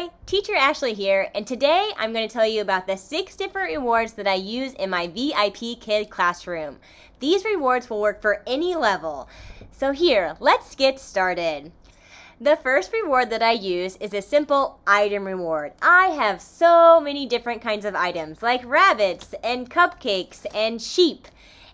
Hi, Teacher Ashley here, and today I'm going to tell you about the 6 different rewards that I use in my VIP Kid classroom. These rewards will work for any level. So here, let's get started. The first reward that I use is a simple item reward. I have so many different kinds of items, like rabbits and cupcakes and sheep.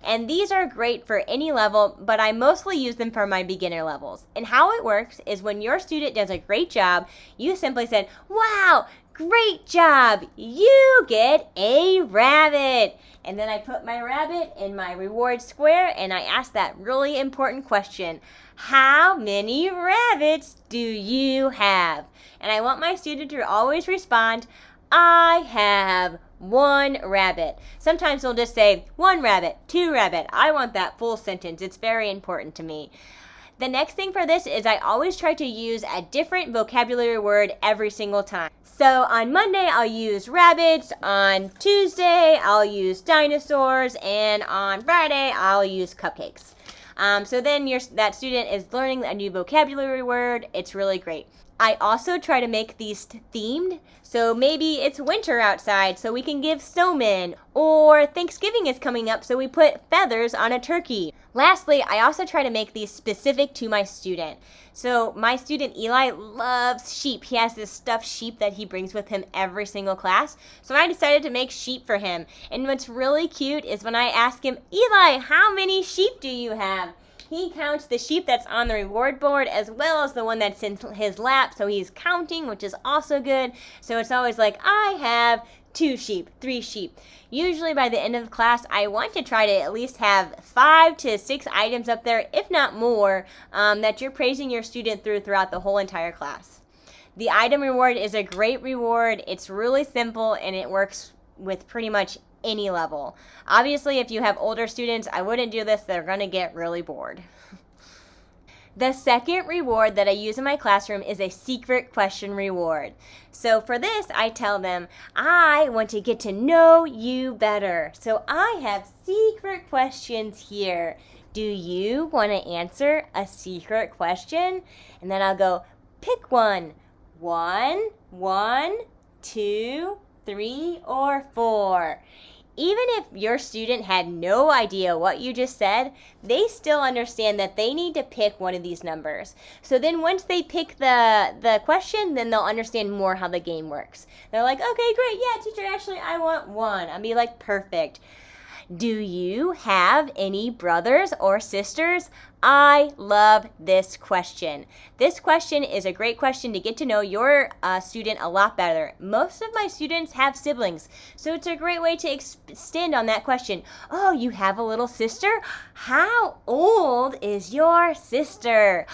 And these are great for any level, but I mostly use them for my beginner levels. And how it works is when your student does a great job, you simply said, "Wow, great job, you get a rabbit." And then I put my rabbit in my reward square and I ask that really important question, how many rabbits do you have? And I want my student to always respond, I have 1 rabbit. Sometimes they'll just say 1 rabbit, 2 rabbit. I want that full sentence. It's very important to me. The next thing for this is I always try to use a different vocabulary word every single time. So on Monday, I'll use rabbits. On Tuesday, I'll use dinosaurs. And on Friday, I'll use cupcakes. So then that student is learning a new vocabulary word. It's really great. I also try to make these themed, so maybe it's winter outside, so we can give snowmen, or Thanksgiving is coming up, so we put feathers on a turkey. Lastly, I also try to make these specific to my student. So my student Eli loves sheep. He has this stuffed sheep that he brings with him every single class, so I decided to make sheep for him. And what's really cute is when I ask him, Eli, how many sheep do you have? He counts the sheep that's on the reward board as well as the one that's in his lap. So he's counting, which is also good. So it's always like, I have 2 sheep, 3 sheep. Usually by the end of the class, I want to try to at least have 5 to 6 items up there, if not more, that you're praising your student throughout the whole entire class. The item reward is a great reward. It's really simple and it works with pretty much any level. Obviously, if you have older students, I wouldn't do this. They're going to get really bored. The second reward that I use in my classroom is a secret question reward. So for this, I tell them, I want to get to know you better. So I have secret questions here. Do you want to answer a secret question? And then I'll go, pick one. 1, 2, 3, or 4. Even if your student had no idea what you just said, they still understand that they need to pick one of these numbers. So then once they pick the question, then they'll understand more how the game works. They're like, okay, great, yeah, Teacher Ashley, I want 1. I'll be like, perfect. Do you have any brothers or sisters? I love this question. This question is a great question to get to know your student a lot better. Most of my students have siblings, so it's a great way to extend on that question. Oh, you have a little sister? How old is your sister?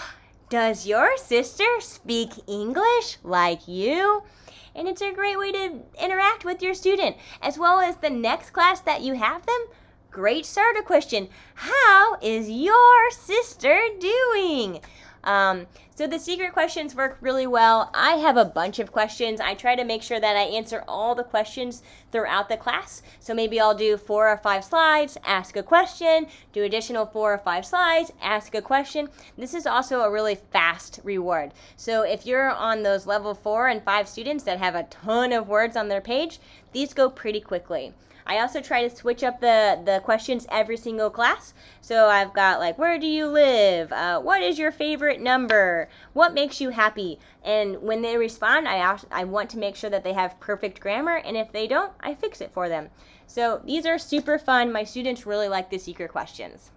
Does your sister speak English like you? And it's a great way to interact with your student. As well as the next class that you have them, great starter question. How is your sister doing? So the secret questions work really well. I have a bunch of questions. I try to make sure that I answer all the questions throughout the class. So maybe I'll do 4 or 5 slides, ask a question, do additional 4 or 5 slides, ask a question. This is also a really fast reward. So if you're on those level 4 and 5 students that have a ton of words on their page, these go pretty quickly. I also try to switch up the questions every single class. So I've got like, where do you live? What is your favorite number? What makes you happy? And when they respond, I want to make sure that they have perfect grammar. And if they don't, I fix it for them. So these are super fun. My students really like the secret questions.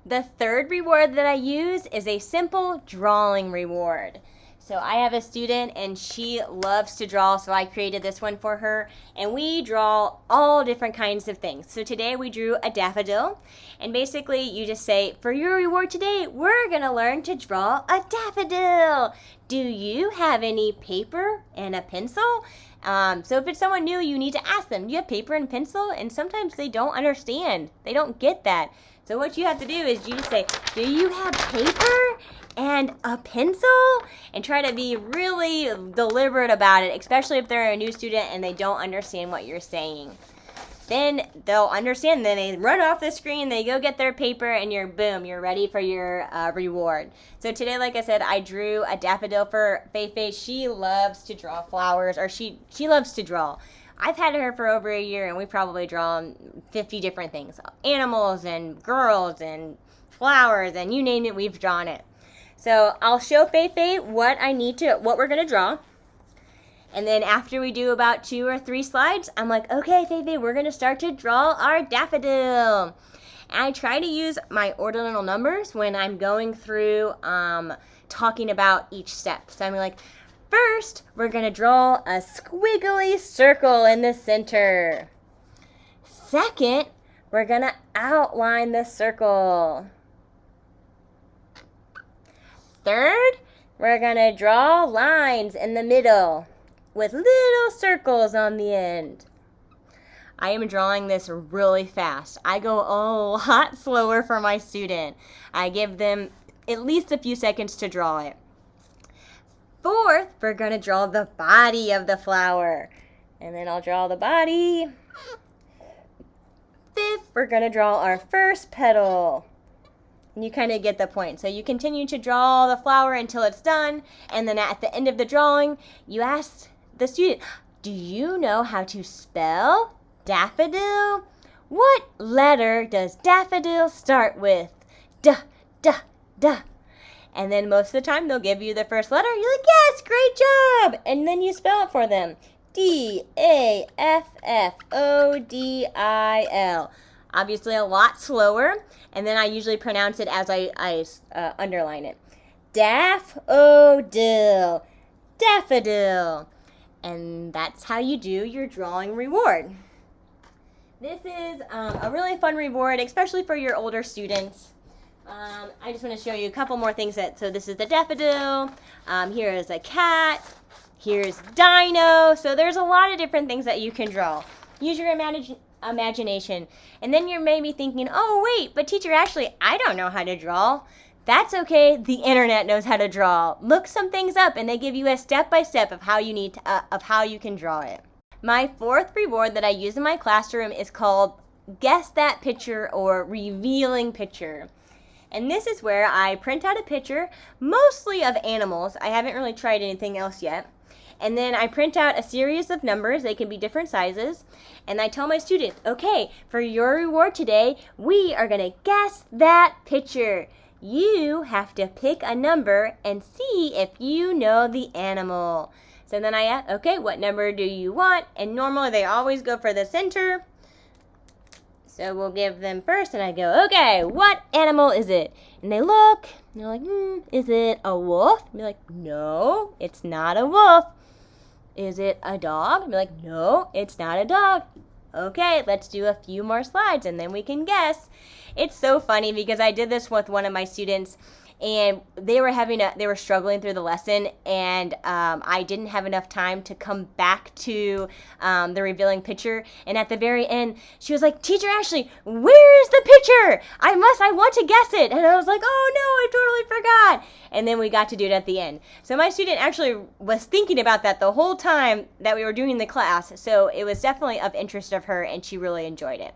The third reward that I use is a simple drawing reward. So I have a student and she loves to draw, so I created this one for her. And we draw all different kinds of things. So today we drew a daffodil. And basically you just say, for your reward today, we're going to learn to draw a daffodil. Do you have any paper and a pencil? So if it's someone new, you need to ask them, do you have paper and pencil? And sometimes they don't understand. They don't get that. So what you have to do is you just say, do you have paper and a pencil? And try to be really deliberate about it, especially if they're a new student and they don't understand what you're saying. then they'll understand. Then they run off the screen, they go get their paper, and you're ready for your reward. So today, like I said, I drew a daffodil for Fei. She loves to draw flowers, or she loves to draw. I've had her for over a year, and we've probably drawn 50 different things. Animals and girls and flowers, and you name it, we've drawn it. So I'll show Fei what we're going to draw. And then after we do about 2 or 3 slides, I'm like, okay, Fei, we're going to start to draw our daffodil. And I try to use my ordinal numbers when I'm going through talking about each step. So I'm like, first, we're going to draw a squiggly circle in the center. Second, we're going to outline the circle. Third, we're going to draw lines in the middle with little circles on the end. I am drawing this really fast. I go a lot slower for my student. I give them at least a few seconds to draw it. Fourth, we're going to draw the body of the flower. And then I'll draw the body. Fifth, we're going to draw our first petal. And you kind of get the point. So you continue to draw the flower until it's done. And then at the end of the drawing, you ask the student, do you know how to spell daffodil? What letter does daffodil start with? Duh, duh, duh. And then most of the time, they'll give you the first letter. You're like, yes, great job. And then you spell it for them. D-A-F-F-O-D-I-L. Obviously a lot slower. And then I usually pronounce it as I underline it. Daffodil. Daffodil. And that's how you do your drawing reward. This is a really fun reward, especially for your older students. I just want to show you a couple more things. So this is the daffodil. Here is a cat. Here's dino. So there's a lot of different things that you can draw. Use your imagination. And then you're maybe thinking, oh, wait, but teacher Ashley, I don't know how to draw. That's okay. The internet knows how to draw. Look some things up, and they give you a step-by-step of how you can draw it. My fourth reward that I use in my classroom is called Guess That Picture or Revealing Picture. And this is where I print out a picture, mostly of animals. I haven't really tried anything else yet. And then I print out a series of numbers. They can be different sizes. And I tell my student, okay, for your reward today, we are going to guess that picture. You have to pick a number and see if you know the animal. So then I ask, okay, what number do you want? And normally they always go for the center. So we'll give them first, and I go, okay, what animal is it? And they look, and they're like, is it a wolf? And be like, no, it's not a wolf. Is it a dog? And be like, no, it's not a dog. Okay, let's do a few more slides, and then we can guess. It's so funny because I did this with one of my students, and they were struggling through the lesson, and I didn't have enough time to come back to the revealing picture. And at the very end, she was like, Teacher Ashley, where is the picture? I want to guess it. And I was like, oh no, I totally forgot. And then we got to do it at the end. So my student actually was thinking about that the whole time that we were doing the class. So it was definitely of interest of her, and she really enjoyed it.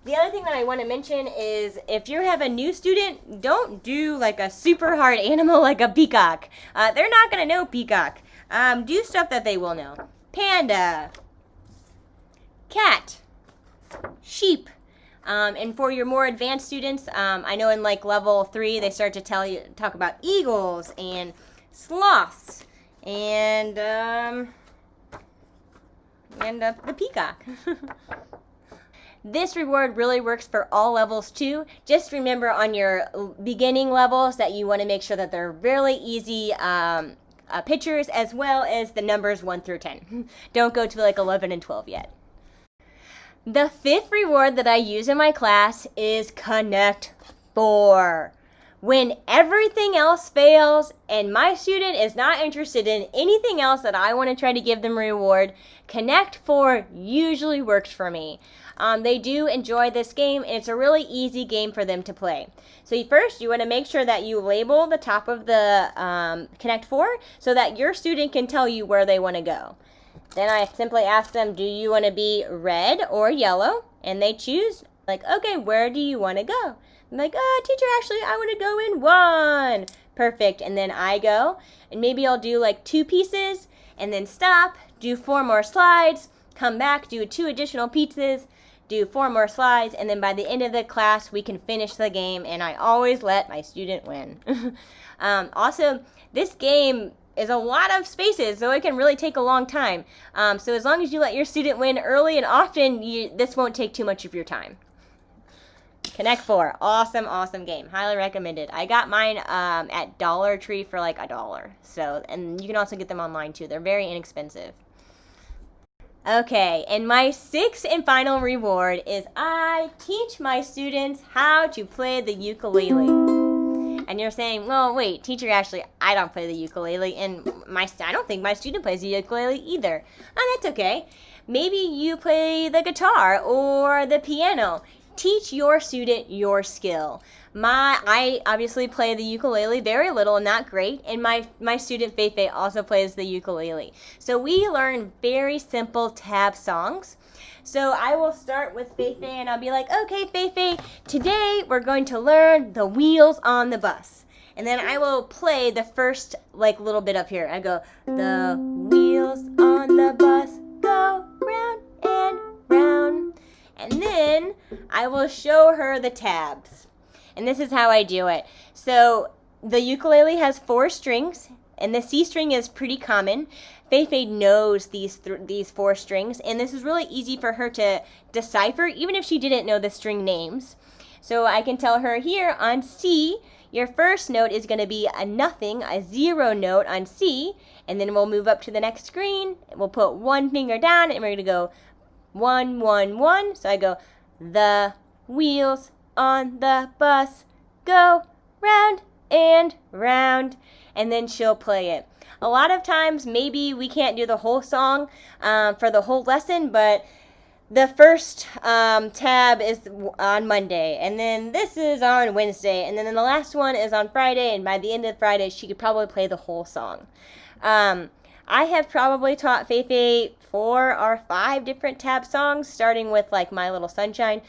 The other thing that I want to mention is if you have a new student, don't do like a super hard animal like a peacock. They're not going to know peacock. Do stuff that they will know. Panda, cat, sheep. And for your more advanced students, I know in like level 3 they start to talk about eagles and sloths and the peacock. This reward really works for all levels too. Just remember on your beginning levels that you want to make sure that they're really easy pictures, as well as the numbers 1 through 10. Don't go to like 11 and 12 yet. The fifth reward that I use in my class is Connect 4. When everything else fails and my student is not interested in anything else that I want to try to give them a reward, Connect 4 usually works for me. They do enjoy this game, and it's a really easy game for them to play. So first, you want to make sure that you label the top of the Connect 4 so that your student can tell you where they want to go. Then I simply ask them, do you want to be red or yellow? And they choose, like, okay, where do you want to go? I'm like, teacher, actually, I want to go in 1. Perfect. And then I go, and maybe I'll do like 2 pieces, and then stop, do 4 more slides, come back, do 2 additional pieces, do 4 more slides, and then by the end of the class, we can finish the game, and I always let my student win. Also, this game is a lot of spaces, so it can really take a long time. So as long as you let your student win early and often, this won't take too much of your time. Connect 4, awesome game, highly recommended. I got mine at Dollar Tree for like $1. So, and you can also get them online too. They're very inexpensive. Okay, and my 6th and final reward is I teach my students how to play the ukulele. And you're saying, well, wait, teacher, actually, I don't play the ukulele, and I don't think my student plays the ukulele either. Oh, that's okay. Maybe you play the guitar or the piano. Teach your student your skill. I obviously play the ukulele very little and not great, and my student Feifei also plays the ukulele. So we learn very simple tab songs. So I will start with Feifei and I'll be like, okay, Feifei, today we're going to learn the wheels on the bus. And then I will play the first like little bit up here. I go, the wheels on the bus go round and round. And then I will show her the tabs. And this is how I do it. So the ukulele has 4 strings, and the C string is pretty common. Feifei knows these 4 strings, and this is really easy for her to decipher, even if she didn't know the string names. So I can tell her here on C, your first note is going to be a nothing, a 0 note on C, and then we'll move up to the next screen. We'll put 1 finger down, and we're going to go 1, 1, 1. So I go, the wheels on the bus go round and round, and then she'll play it. A lot of times, maybe we can't do the whole song for the whole lesson, but the first tab is on Monday, and then this is on Wednesday, and then the last one is on Friday, and by the end of Friday, she could probably play the whole song. I have probably taught Feifei 4 or 5 different tab songs, starting with like My Little Sunshine.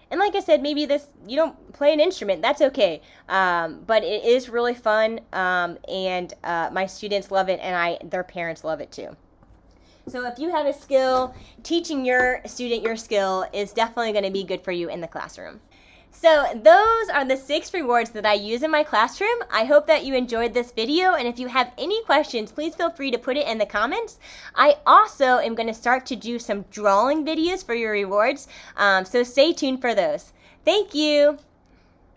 And like I said, maybe you don't play an instrument, that's okay. But it is really fun, and my students love it, and their parents love it too. So if you have a skill, teaching your student your skill is definitely going to be good for you in the classroom. So those are the 6 rewards that I use in my classroom. I hope that you enjoyed this video, and if you have any questions, please feel free to put it in the comments. I also am going to start to do some drawing videos for your rewards, so stay tuned for those. Thank you!